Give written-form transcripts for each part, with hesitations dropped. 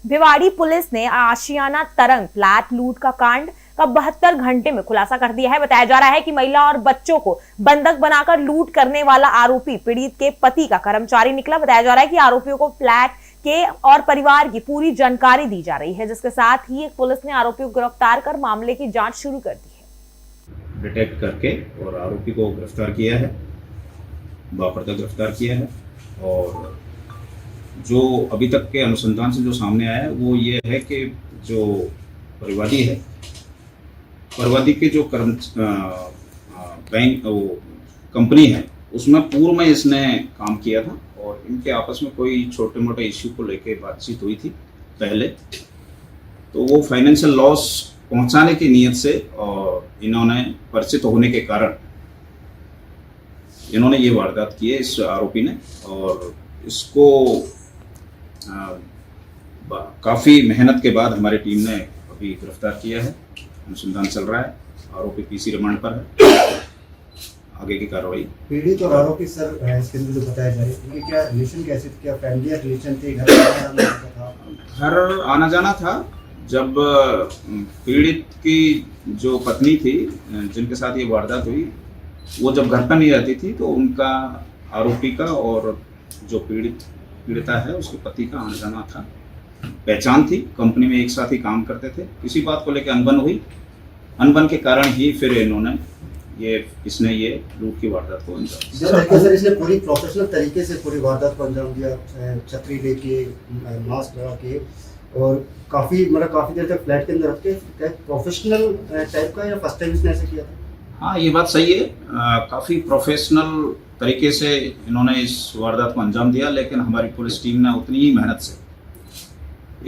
Bhiwadi police ने आशियाना तरंग flat लूट का कांड का 72 घंटे में खुलासा कर दिया है। बताया जा रहा है कि महिला और बच्चों को बंधक बनाकर लूट करने वाला आरोपी पीड़ित के पति का कर्मचारी निकला। बताया जा रहा है कि आरोपियों को फ्लैट के और परिवार की पूरी जानकारी दी जा रही है, जिसके साथ ही पुलिस ने आरोपियों को गिरफ्तार कर मामले की जांच शुरू कर दी है। डिटेक्ट करके और आरोपी को गिरफ्तार किया है, बापर्दा गिरफ्तार किया है। और जो अभी तक के अनुसंधान से जो सामने आया है वो ये है कि जो परिवादी है, परिवादी के जो बैंक वो कंपनी है उसमें पूर्व में इसने काम किया था और इनके आपस में कोई छोटे मोटे इश्यू को लेके बातचीत हुई थी पहले। तो वो फाइनेंशियल लॉस पहुंचाने की नीयत से और इन्होंने परिचित होने के कारण इन्होंने ये वारदात की है इस आरोपी ने। और इसको काफ़ी मेहनत के बाद हमारी टीम ने अभी गिरफ्तार किया है। अनुसंधान चल रहा है, आरोपी पीसी रिमांड पर है। आगे की कार्रवाई। पीड़ित और आरोपी सर इसके अंदर जो बताया जा रहा है उनके क्या रिलेशन कैसे थे, क्या फैमिली रिलेशन थे, घर आना जाना था। जब पीड़ित की जो पत्नी थी जिनके साथ ये वारदात हुई वो जब घर पर नहीं रहती थी तो उनका आरोपी का और जो पीड़िता है उसके पति का आना जाना था, पहचान थी। कंपनी में एक साथ ही काम करते थे। किसी बात को लेकर अनबन हुई, अनबन के कारण ही फिर इन्होंने इसने ये लूट की वारदात को अंजाम दिया। सर इसने पूरी प्रोफेशनल तरीके से पूरी वारदात को अंजाम दिया, छतरी लेके, मास्क लगा के और काफ़ी देर तक फ्लैट के अंदर रख के। प्रोफेशनल टाइप का या फर्स्ट टाइम इसने ऐसे किया था? हाँ, ये बात सही है। काफ़ी प्रोफेशनल तरीके से इन्होंने इस वारदात को अंजाम दिया, लेकिन हमारी पुलिस टीम ने उतनी ही मेहनत से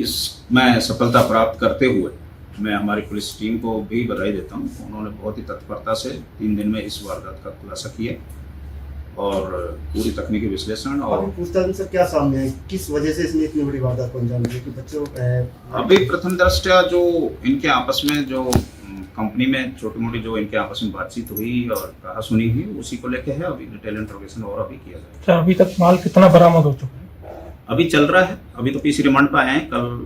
इसमें सफलता प्राप्त करते हुए मैं हमारी पुलिस टीम को भी बधाई देता हूँ। उन्होंने बहुत ही तत्परता से 3 दिन में इस वारदात का खुलासा किया और पूरी तकनीकी विश्लेषण और पूछताछ से क्या सामने है, किस वजह से इसने इतनी बड़ी वारदात को अंजाम दिया कि बच्चों अभी प्रथम दृष्टया जो इनके आपस में जो कंपनी में छोटी मोटी जो इनके आपस में बातचीत हुई और कहा सुनी हुई उसी को लेके है। अभी डिटेल इंट्रोगेशन और अभी किया जाए। अभी तक माल कितना बरामद हो चुका है? अभी चल रहा है। अभी तो पीसी रिमांड पर आए हैं। कल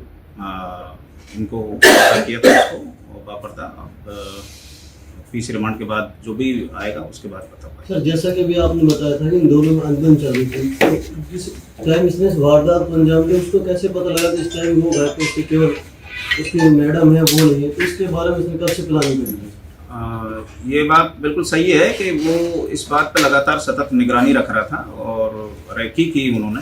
इनको किया था इसको बापर्दा। अब पीसी रिमांड के बाद जो भी आएगा उसके बाद पता होगा। सर जैसा कि भी आपने बताया था कि इन दोनों में अनबन चल रही थी, तो जिस टाइम इसने वारदात को अंजाम दिया उसको कैसे पता लगा कि इस टाइम वो घर पे उसके केवल उसकी मैडम है वो नहीं है, तो इसके बारे में इसने कब से प्लानिंग करी? ये बात बिल्कुल सही है कि वो इस बात पे लगातार सतत निगरानी रख रहा था और रेकी की उन्होंने।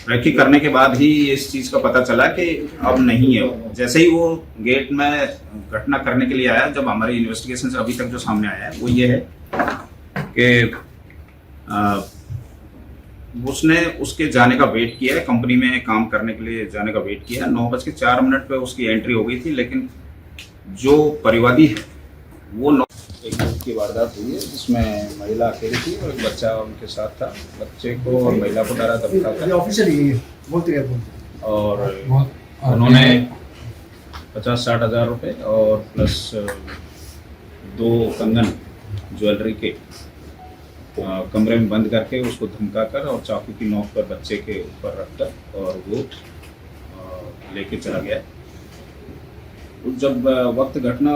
रेकी करने के बाद ही इस चीज़ का पता चला कि अब नहीं है वो। जैसे ही वो गेट में घटना करने के लिए आया, जब हमारी इन्वेस्टिगेशन से अभी तक जो सामने आया है वो ये है कि उसने उसके जाने का वेट किया है, कंपनी में काम करने के लिए जाने का वेट किया है। 9:04 पे उसकी एंट्री हो गई थी, लेकिन जो परिवादी है वो एक लूट की वारदात हुई है जिसमें महिला अकेली थी और एक बच्चा उनके साथ था। बच्चे को और महिला को डरा धमकाकर और उन्होंने 50-60 हज़ार रुपये और प्लस 2 कंगन ज्वेलरी के कमरे में बंद करके उसको धमकाकर और चाकू की नोक पर बच्चे के ऊपर रखकर और वो लेके चला गया। जब वक्त घटना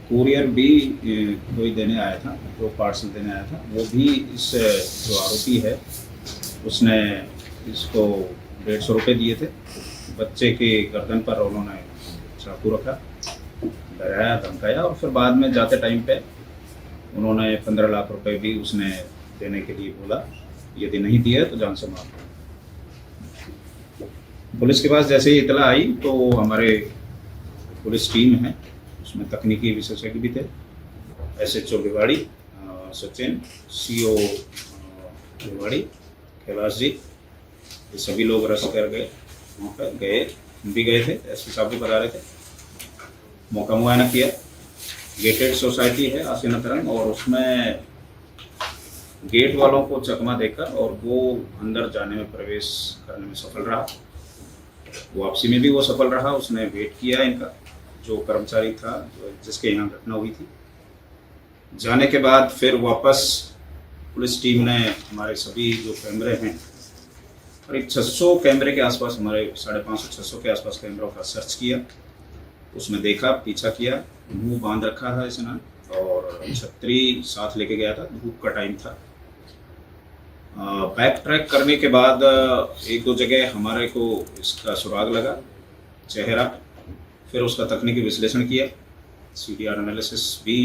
कुरियर भी कोई देने आया था, जो पार्सल देने आया था, वो भी इस जो आरोपी है उसने इसको 150 रुपये दिए थे। बच्चे के गर्दन पर उन्होंने चाकू रखा, डराया, धमकाया और फिर बाद में जाते टाइम पे उन्होंने 15 लाख रुपए भी उसने देने के लिए बोला, यदि नहीं दिया तो जान से मार दो। पुलिस के पास जैसे ही इतला आई तो हमारे पुलिस टीम है उसमें तकनीकी विशेषज्ञ भी थे, SHO भिवाड़ी सचिन, CO भिवाड़ी कैलाश जी, ये सभी लोग रश कर गए वहाँ पर गए। हम भी गए थे, SP साहब भी बता रहे थे। मौका मुआयना किया। गेटेड सोसाइटी है आशियाना तरंग और उसमें गेट वालों को चकमा देकर और वो अंदर जाने में प्रवेश करने में सफल रहा। वापसी में भी वो सफल रहा। उसने वेट किया इनका, जो कर्मचारी था जिसके यहाँ घटना हुई थी। जाने के बाद फिर वापस पुलिस टीम ने हमारे सभी जो कैमरे हैं करीब 600 कैमरे के आसपास, हमारे 550-600 के आसपास कैमरों का सर्च किया। उसमें देखा, पीछा किया, मुंह बांध रखा था इसने और छतरी साथ लेके गया था, धूप का टाइम था। बैक ट्रैक करने के बाद एक दो जगह हमारे को इसका सुराग लगा, चेहरा, फिर उसका तकनीकी विश्लेषण किया, CDR एनालिसिस भी